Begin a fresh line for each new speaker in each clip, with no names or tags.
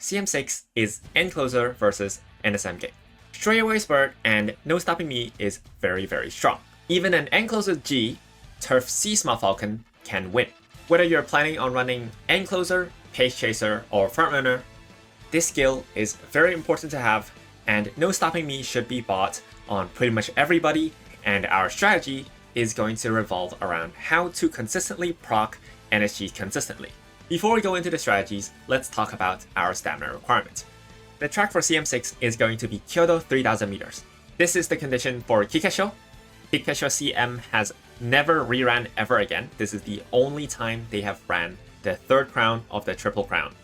cm6 is encloser versus NSMK. Straightaway spurt and no stopping me is very strong. Even an encloser G, turf C small falcon can win. Whether you're planning on running encloser, pace chaser, or frontrunner, this skill is very important to have, and no stopping me should be bought on pretty much everybody, and our strategy is going to revolve around how to consistently proc NSG consistently. Before we go into the strategies, let's talk about our stamina requirement. The track for cm6 is going to be Kyoto 3000 meters. This is the condition for Kikesho. Kikesho CM has never reran ever again. This is the only time they have ran the third crown of the triple crown.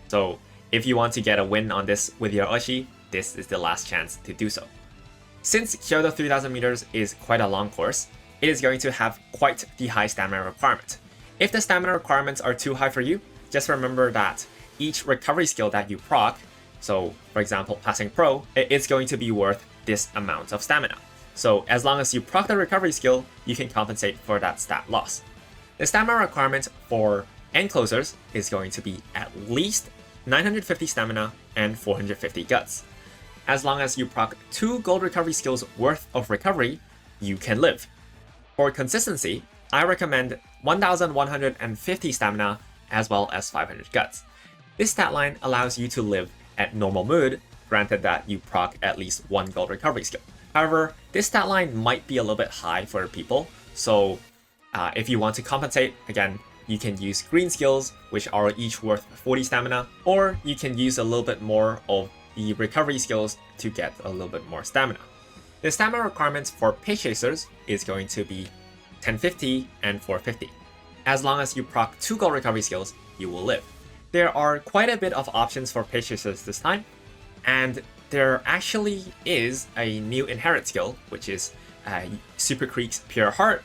So if you want to get a win on this with your Oshi, this is the last chance to do so. Since Kyoto 3000 meters is quite a long course, it is going to have quite the high stamina requirement. If the stamina requirements are too high for you, just remember that each recovery skill that you proc, so for example passing pro, it's going to be worth this amount of stamina. So as long as you proc the recovery skill, you can compensate for that stat loss. The stamina requirement for enclosers is going to be at least 950 stamina and 450 guts. As long as you proc 2 gold recovery skills worth of recovery, you can live. For consistency, I recommend 1150 stamina as well as 500 guts. This stat line allows you to live at normal mood, granted that you proc at least 1 gold recovery skill. However, this stat line might be a little bit high for people, so if you want to compensate, again, you can use green skills, which are each worth 40 stamina, or you can use a little bit more of the recovery skills to get a little bit more stamina. The stamina requirements for pace chasers is going to be 1050 and 450. As long as you proc 2 gold recovery skills, you will live. There are quite a bit of options for pace chasers this time, and there actually is a new inherit skill, which is Super Creek's Pure Heart.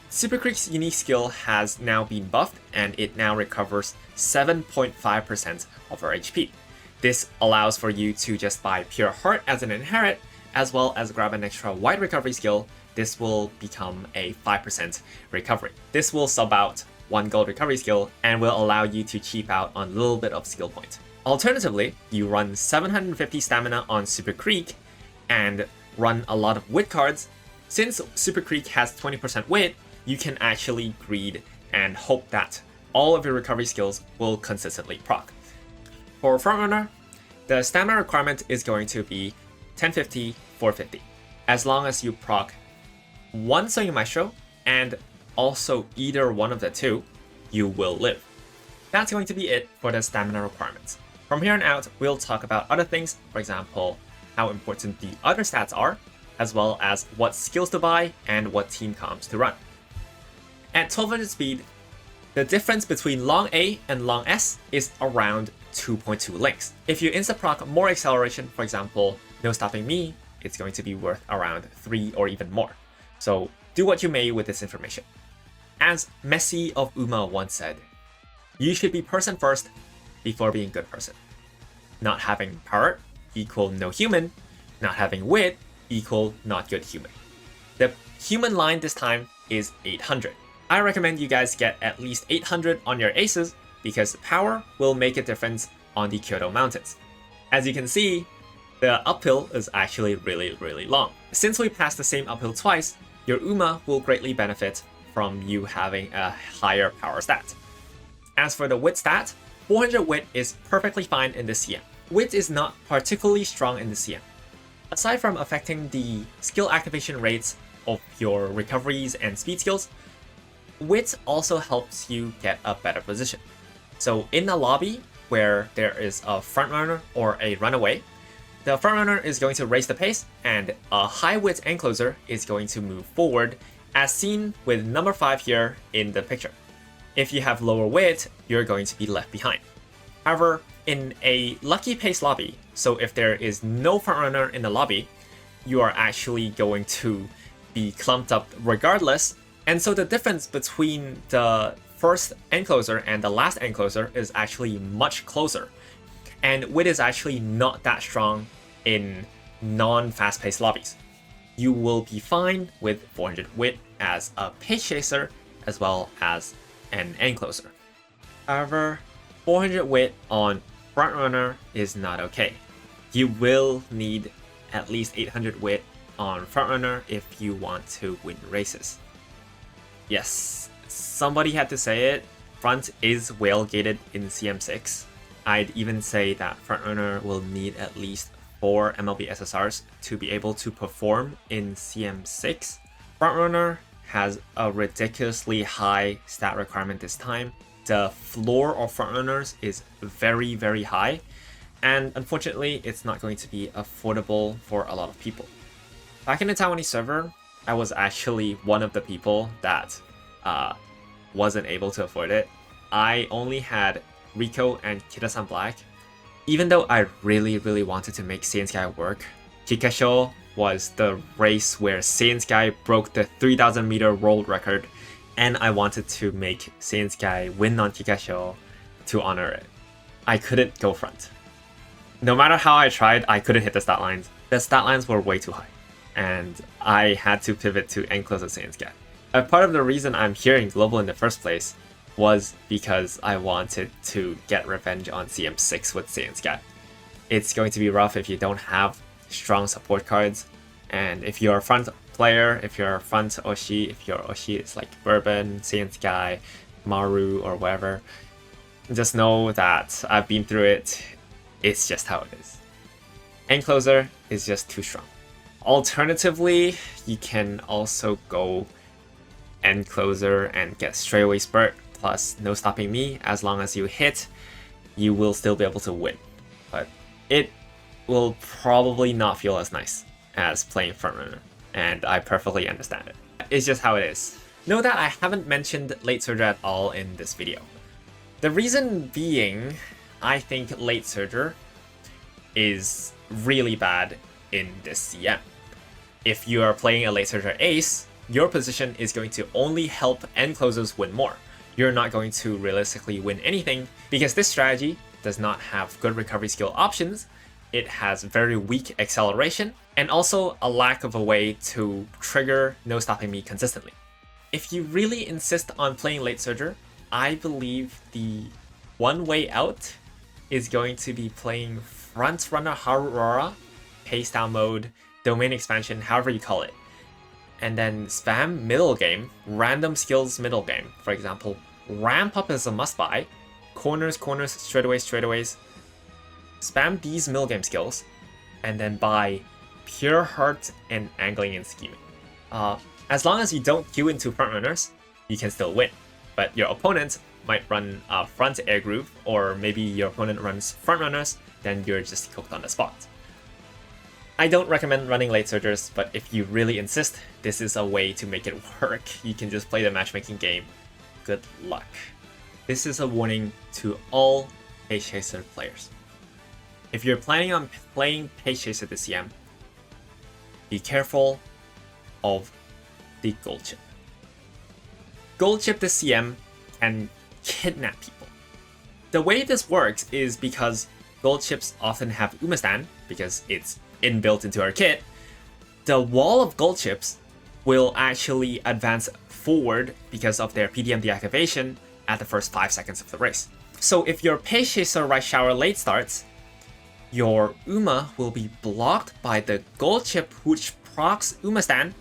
Super Creek's unique skill has now been buffed, and it now recovers 7.5% of our HP. This allows for you to just buy Pure Heart as an inherit, as well as grab an extra wide recovery skill. This will become a 5% recovery. This will sub out 1 gold recovery skill and will allow you to cheap out on a little bit of skill point. Alternatively, you run 750 stamina on Super Creek and run a lot of wit cards. Since Super Creek has 20% wit, you can actually greed and hope that all of your recovery skills will consistently proc. For Frontrunner, the stamina requirement is going to be 1050, 450. As long as you proc 1 Swing Maestro and also either one of the 2, you will live. That's going to be it for the stamina requirements. From here on out, we'll talk about other things, for example, how important the other stats are, as well as what skills to buy and what team comps to run. At 1200 speed, the difference between long A and long S is around 2.2 links. If you insta-proc more acceleration, for example, no stopping me, it's going to be worth around 3 or even more. So do what you may with this information. As Messi of Uma once said, you should be person first before being good person. Not having power equal no human, not having wit equal not good human. The human line this time is 800. I recommend you guys get at least 800 on your aces because power will make a difference on the Kyoto Mountains. As you can see, the uphill is actually really long. Since we passed the same uphill twice, your Uma will greatly benefit from you having a higher power stat. As for the wit stat, 400 wit is perfectly fine in the CM. Wit is not particularly strong in the CM. Aside from affecting the skill activation rates of your recoveries and speed skills, wit also helps you get a better position. So in a lobby where there is a frontrunner or a runaway, the frontrunner is going to raise the pace and a high wit encloser is going to move forward, as seen with number 5 here in the picture. If you have lower wit, you're going to be left behind. However, in a lucky pace lobby, so if there is no frontrunner in the lobby, you are actually going to be clumped up regardless, and so the difference between the first encloser and the last encloser is actually much closer. And wit is actually not that strong in non-fast-paced lobbies. You will be fine with 400 wit as a pace chaser as well as an encloser. However, 400 wit on frontrunner is not okay. You will need at least 800 wit on frontrunner if you want to win races. Yes, somebody had to say it. Front is whale gated in cm6. I'd even say that frontrunner will need at least 4 MLB SSRs to be able to perform in cm6. Frontrunner has a ridiculously high stat requirement this time. The floor of frontrunners is very, very high, and unfortunately, it's not going to be affordable for a lot of people. Back in the Taiwanese server, I was actually one of the people that wasn't able to afford it. I only had Rico and Kitasan Black. Even though I really, really wanted to make Saiyan Sky work, Kikasho was the race where Saiyan Sky broke the 3000 meter world record, and I wanted to make Saiyan Sky win on Kikasho to honor it. I couldn't go front. No matter how I tried, I couldn't hit the stat lines. The stat lines were way too high, and I had to pivot to Enclosed Saiyan Sky. A part of the reason I'm here in Global in the first place was because I wanted to get revenge on cm6 with Saiyan Sky. It's going to be rough if you don't have strong support cards, and if you're a front player, if you're a front Oshi, if your Oshi is like Bourbon, Saiyan Sky, Maru, or whatever, just know that I've been through it. It's just how it is. Encloser is just too strong. Alternatively, you can also go Encloser and get straightaway spurt plus no stopping me. As long as you hit, you will still be able to win. But it will probably not feel as nice as playing frontrunner, and I perfectly understand it. It's just how it is. Note that I haven't mentioned late surger at all in this video. The reason being, I think late surger is really bad in this CM. If you are playing a late surger ace, your position is going to only help Enclosers win more. You're not going to realistically win anything because this strategy does not have good recovery skill options. It has very weak acceleration and also a lack of a way to trigger no stopping me consistently. If you really insist on playing late surger, I believe the one way out is going to be playing front runner Harurora, pace down mode, domain expansion, however you call it. And then spam middle game, random skills middle game. For example, ramp up is a must buy, corners, straightaways. Spam these middle game skills, and then buy pure heart and angling and scheming. As long as you don't queue into front runners, you can still win. But your opponent might run front air groove, or maybe your opponent runs front runners, then you're just cooked on the spot. I don't recommend running late surgers, but if you really insist, this is a way to make it work. You can just play the matchmaking game. Good luck. This is a warning to all Pace Chaser players. If you're planning on playing Pace Chaser this CM, be careful of the GoldShip. GoldShip this CM can kidnap people. The way this works is because GoldShips often have Umastan, because it's inbuilt into our kit. The wall of GoldShips will actually advance forward because of their PDM deactivation at the first 5 seconds of the race. So if your Pace Chaser Right Shower late starts, your Uma will be blocked by the GoldShip which procs Umastan,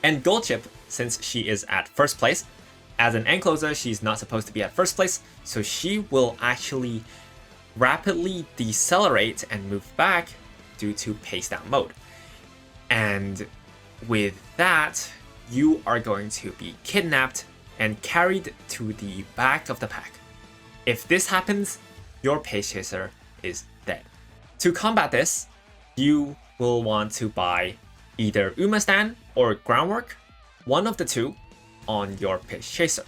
and GoldShip, since she is at first place, as an Encloser, she's not supposed to be at first place, so she will actually rapidly decelerate and move back due to pace down mode. And with that, you are going to be kidnapped and carried to the back of the pack. If this happens, your Pace Chaser is dead. To combat this, you will want to buy either Umastan or Groundwork, one of the two, on your Pace Chaser.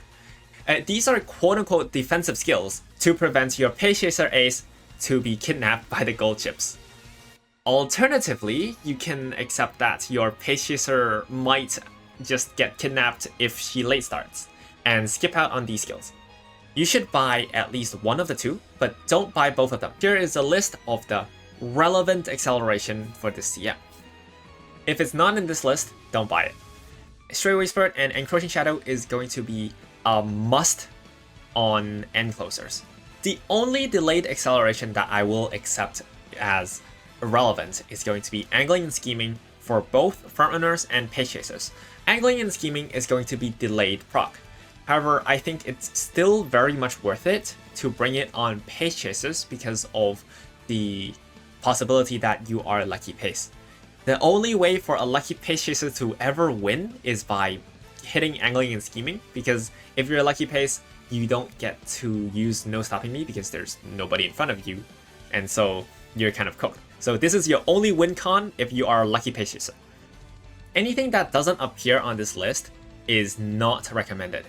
These are quote-unquote defensive skills to prevent your Pace Chaser ace to be kidnapped by the GoldShips. Alternatively, you can accept that your Pace Chaser might just get kidnapped if she late starts, and skip out on these skills. You should buy at least one of the two, but don't buy both of them. Here is a list of the relevant acceleration for this CM. If it's not in this list, don't buy it. Straightaway Spurt and Encroaching Shadow is going to be a must on Enclosers. The only delayed acceleration that I will accept as irrelevant is going to be angling and scheming for both frontrunners and pace chasers. Angling and scheming is going to be delayed proc. However, I think it's still very much worth it to bring it on pace chasers because of the possibility that you are lucky pace. The only way for a lucky pace chaser to ever win is by hitting angling and scheming, because if you're a lucky pace, you don't get to use no stopping me because there's nobody in front of you, and so you're kind of cooked. So this is your only win con if you are a lucky pace chaser. Anything that doesn't appear on this list is not recommended,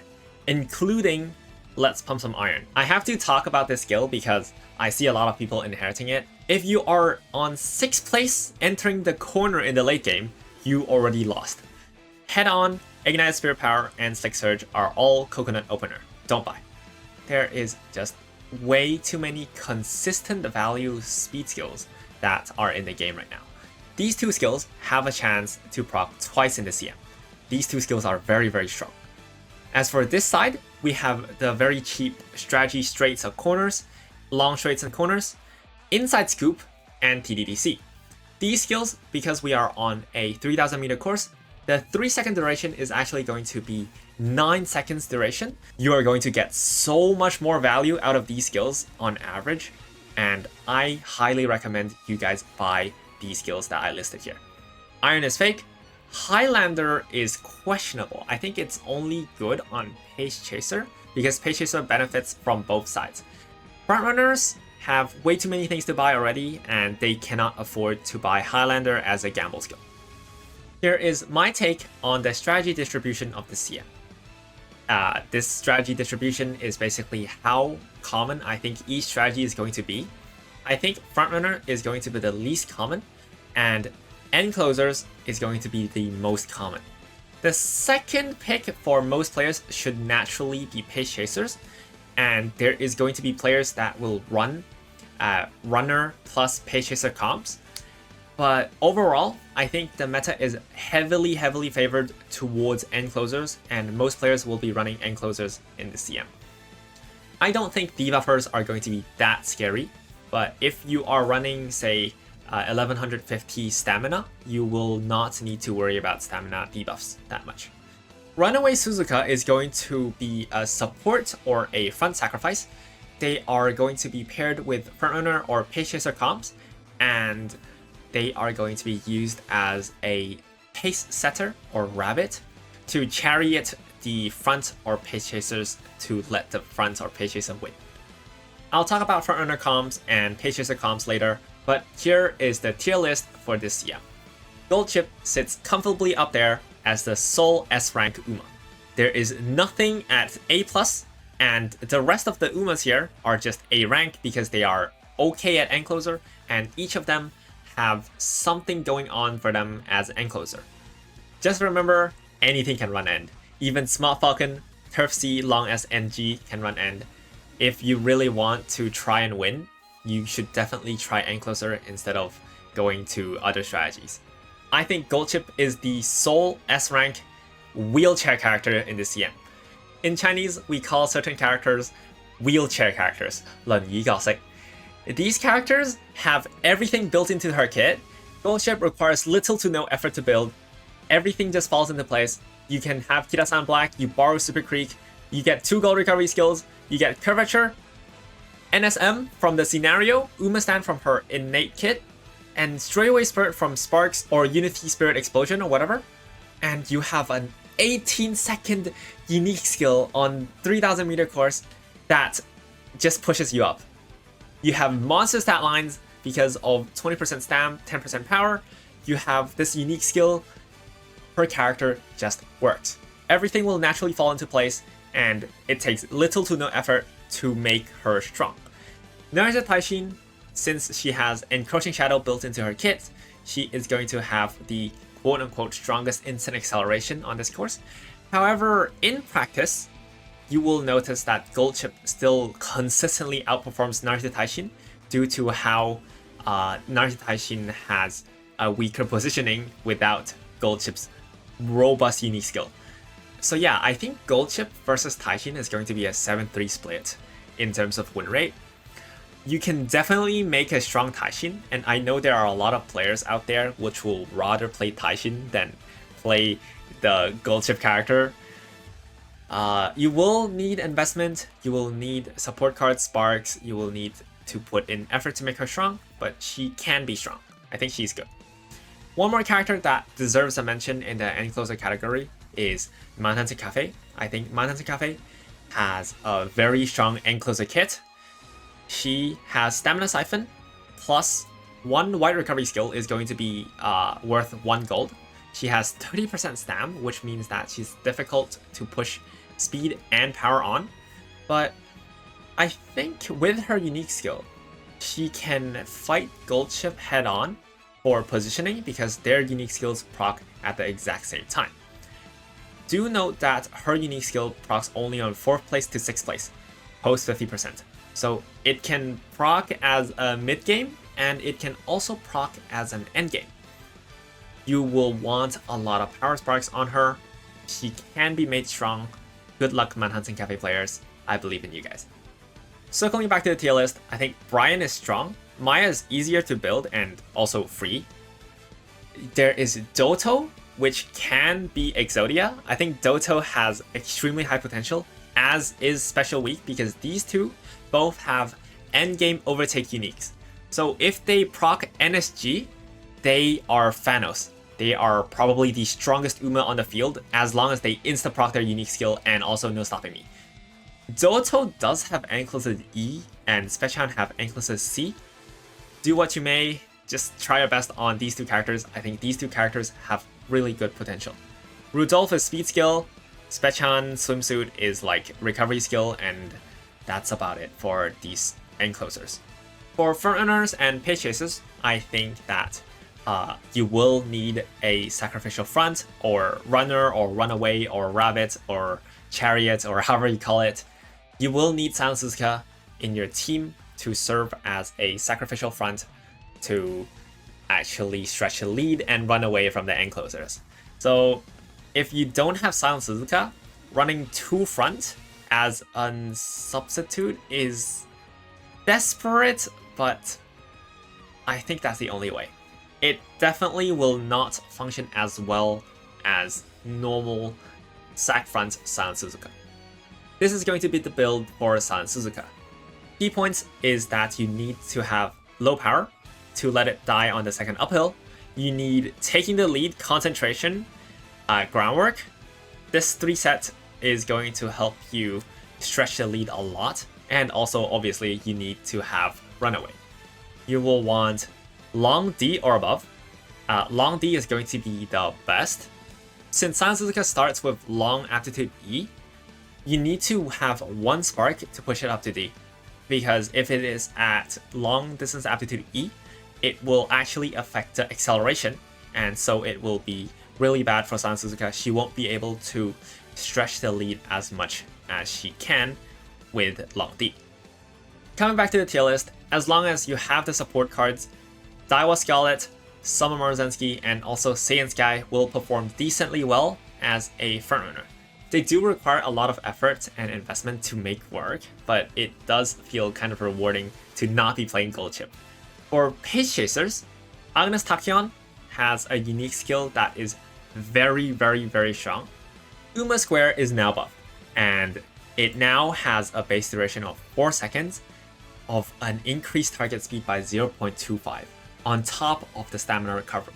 including Let's Pump Some Iron. I have to talk about this skill because I see a lot of people inheriting it. If you are on 6th place entering the corner in the late game, you already lost. Head On, Ignited Spirit Power, and Slick Surge are all coconut opener. Don't buy. There is just way too many consistent value speed skills that are in the game right now. These two skills have a chance to proc twice in the CM. These two skills are very, very strong. As for this side, we have the very cheap strategy straights of corners, long straights and corners, inside scoop, and TDDC. These skills, because we are on a 3000 meter course, the 3-second duration is actually going to be 9 seconds duration. You are going to get so much more value out of these skills on average, and I highly recommend you guys buy these skills that I listed here. Iron is fake. Highlander is questionable. I think it's only good on Pace Chaser because Pace Chaser benefits from both sides. Frontrunners have way too many things to buy already, and they cannot afford to buy Highlander as a gamble skill. Here is my take on the strategy distribution of the CM. This strategy distribution is basically how common I think each strategy is going to be. I think Frontrunner is going to be the least common, and End Closers is going to be the most common. The second pick for most players should naturally be Pace Chasers, and there is going to be players that will run Runner plus Pace Chaser comps. But overall, I think the meta is heavily favored towards End Closers, and most players will be running End Closers in the CM. I don't think debuffers are going to be that scary, but if you are running, say, 1150 stamina, you will not need to worry about stamina debuffs that much. Runaway Suzuka is going to be a support or a front sacrifice. They are going to be paired with Frontrunner or Pace Chaser comps, and they are going to be used as a pace setter or rabbit to chariot the front or pace chasers to let the front or pace chaser win. I'll talk about Frontrunner comps and pace chaser comps later, but here is the tier list for this CM. GoldShip sits comfortably up there as the sole S rank Uma. There is nothing at A+, and the rest of the Umas here are just A rank because they are okay at End Closer, and each of them have something going on for them as End Closer. Just remember, anything can run End. Even Smart Falcon, Turf C, Long S, NG can run End. If you really want to try and win, you should definitely try End Closer instead of going to other strategies. I think GoldShip is the sole S rank wheelchair character in the CM. In Chinese, we call certain characters wheelchair characters, 輪椅角色. These characters have everything built into her kit. GoldShip requires little to no effort to build. Everything just falls into place. You can have Kira-san Black, you borrow Super Creek, you get 2 gold recovery skills, you get Curvature, NSM from the scenario, Uma Stand from her innate kit, and Straightaway Spurt from Sparks or Unity Spirit Explosion or whatever. And you have an 18-second unique skill on 3000 meter course that just pushes you up. You have monster stat lines because of 20% stam, 10% power. You have this unique skill. Her character just works. Everything will naturally fall into place, and it takes little to no effort to make her strong. Naruto Taishin, since she has Encroaching Shadow built into her kit, she is going to have the quote-unquote strongest instant acceleration on this course. However, in practice, you will notice that GoldShip still consistently outperforms Naruto Taishin due to how Naruto Taishin has a weaker positioning without GoldShip's robust unique skill. So yeah, I think GoldShip versus Taishin is going to be a 7-3 split in terms of win rate. you can definitely make a strong Taishin, and I know there are a lot of players out there which will rather play Taishin than play the GoldShip character. You will need investment, you will need support card sparks, you will need to put in effort to make her strong, but she can be strong. I think she's good. One more character that deserves a mention in the Encloser category is Manhattan Cafe. I think Manhattan Cafe has a very strong Encloser kit. She has Stamina Siphon, plus 1 white recovery skill is going to be worth 1 gold. She has 30% stam, which means that she's difficult to push speed and power on. But I think with her unique skill, she can fight GoldShip head on for positioning because their unique skills proc at the exact same time. Do note that her unique skill procs only on 4th place to 6th place, post 50%. So it can proc as a mid game, and it can also proc as an end game. You will want a lot of power sparks on her. She can be made strong. Good luck, Manhattan Cafe players. I believe in you guys. Circling back to the tier list, I think Brian is strong. Maya is easier to build and also free. There is Doto, which can be Exodia. I think Doto has extremely high potential, as is Special Week, because these two both have endgame overtake uniques. So if they proc NSG, they are Thanos. They are probably the strongest Uma on the field as long as they insta-proc their unique skill and also no stopping me. Doto does have Encloser E and Spechan have Encloser C. Do what you may, just try your best on these two characters. I think these two characters have really good potential. Rudolph is speed skill, Spechan swimsuit is like recovery skill, and that's about it for these Enclosers. For frontrunners and page chasers, I think that you will need a sacrificial front, or runner, or runaway, or rabbit, or chariot, or however you call it. You will need Silent Suzuka in your team to serve as a sacrificial front to actually stretch a lead and run away from the Enclosers. So if you don't have Silent Suzuka, running 2 front as a substitute is desperate, but I think that's the only way. It definitely will not function as well as normal sack front Silent Suzuka. This is going to be the build for Silent Suzuka. Key points is that you need to have low power to let it die on the second uphill. You need taking the lead, concentration, groundwork. This 3-set is going to help you stretch the lead a lot, and also obviously you need to have runaway. You will want long D or above. Long D is going to be the best. Since Silent Suzuka starts with long aptitude E, you need to have 1 spark to push it up to D, because if it is at long distance aptitude E, it will actually affect the acceleration, and so it will be really bad for Silent Suzuka. She won't be able to stretch the lead as much as she can with long D. Coming back to the tier list, as long as you have the support cards, Daiwa Scarlet, Summer Morzensky, and also Saiyan Sky will perform decently well as a frontrunner. They do require a lot of effort and investment to make work, but it does feel kind of rewarding to not be playing GoldShip. For page chasers, Agnes Tachyon has a unique skill that is very, very, very strong. Uma Square is now buffed, and it now has a base duration of 4 seconds of an increased target speed by 0.25 on top of the stamina recovery.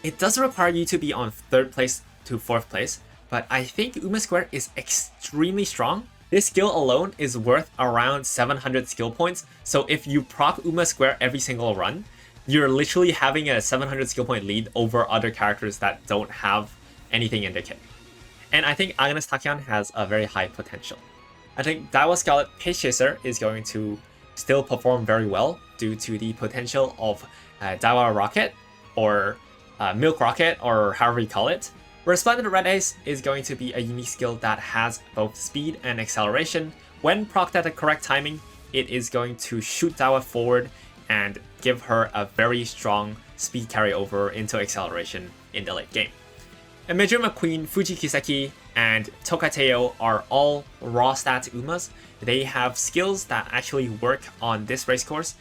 It does require you to be on 3rd place to 4th place, but I think Uma Square is extremely strong. This skill alone is worth around 700 skill points, so if you proc Uma Square every single run, you're literally having a 700 skill point lead over other characters that don't have anything in their kit. And I think Agnes Tachyon has a very high potential. I think Daiwa Scarlet Page Chaser is going to still perform very well due to the potential of Daiwa Rocket, or Milk Rocket, or however you call it. Resplendent Red Ace is going to be a unique skill that has both speed and acceleration. When procced at the correct timing, it is going to shoot Daiwa forward and give her a very strong speed carryover into acceleration in the late game. And Major McQueen, Fuji Kiseki, and Tokateo are all raw stat Umas. They have skills that actually work on this race course.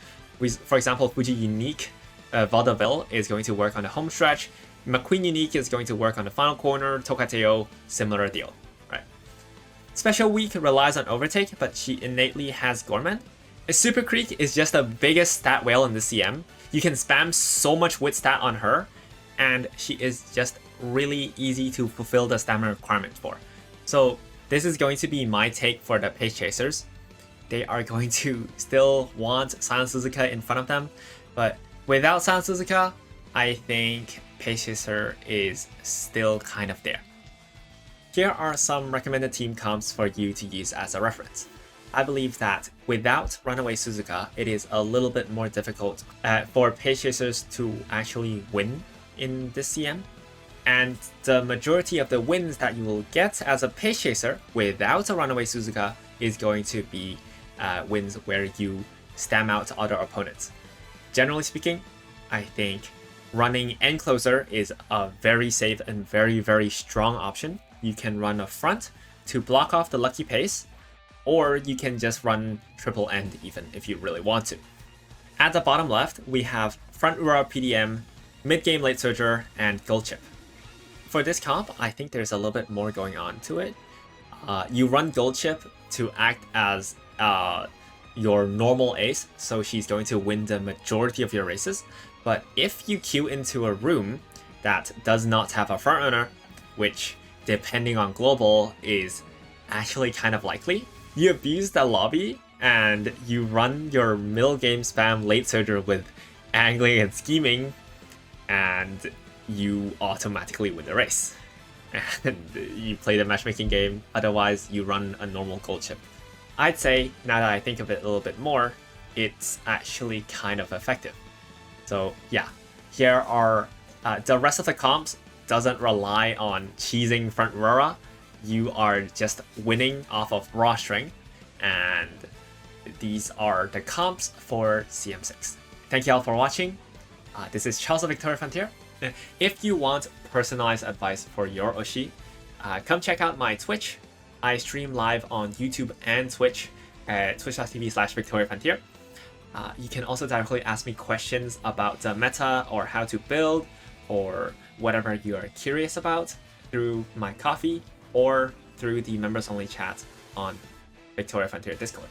For example, Fuji Unique Vaudeville is going to work on the home stretch. McQueen Unique is going to work on the final corner. Tokateo, similar deal, right? Special Week relies on overtake, but she innately has Gorman. Super Creek is just the biggest stat whale in the CM. You can spam so much wit stat on her, and she is just really easy to fulfill the stamina requirement for. So this is going to be my take for the Pace Chasers. They are going to still want Silent Suzuka in front of them, but without Silent Suzuka, I think Pace Chaser is still kind of there. Here are some recommended team comps for you to use as a reference. I believe that without Runaway Suzuka, it is a little bit more difficult for Pace Chasers to actually win in this CM. And the majority of the wins that you will get as a Pace Chaser without a Runaway Suzuka is going to be wins where you stam out other opponents. Generally speaking, I think running Encloser is a very safe and very, very strong option. You can run a front to block off the lucky pace, or you can just run triple end even if you really want to. At the bottom left, we have front Ura PDM, mid-game late surger, and GoldShip. For this comp, I think there's a little bit more going on to it. You run GoldShip to act as your normal ace, so she's going to win the majority of your races. But if you queue into a room that does not have a frontrunner, which depending on global is actually kind of likely, you abuse the lobby and you run your middle game spam late surger with angling and scheming, and you automatically win the race. And you play the matchmaking game, otherwise you run a normal GoldShip. I'd say, now that I think of it a little bit more, it's actually kind of effective. So yeah, here are the rest of the comps doesn't rely on cheesing front Rora. You are just winning off of raw strength, and these are the comps for CM6. Thank you all for watching. This is Charles of Victoria Frontier. If you want personalized advice for your Oshi, come check out my Twitch. I stream live on YouTube and Twitch at twitch.tv/VictoriaFrontier. You can also directly ask me questions about the meta or how to build or whatever you are curious about through my coffee or through the members only chat on Victoria Frontier Discord.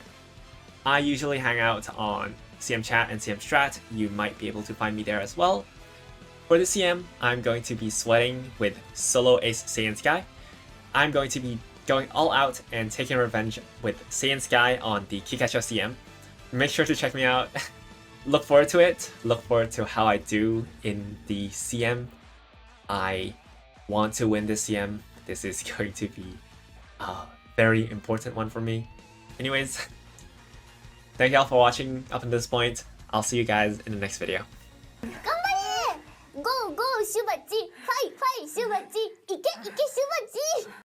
I usually hang out on CM Chat and CM Strat. You might be able to find me there as well. For the CM, I'm going to be sweating with solo ace Saiyan Sky. I'm going to be going all out and taking revenge with Saiyan Sky on the Kikacho CM. Make sure to check me out. Look forward to it. Look forward to how I do in the CM. I want to win this CM. This is going to be a very important one for me. Anyways, thank you all for watching up until this point. I'll see you guys in the next video.
Go, go, シュバチ! ファイ、ファイ、シュバチ! いけ、いけ、シュバチ!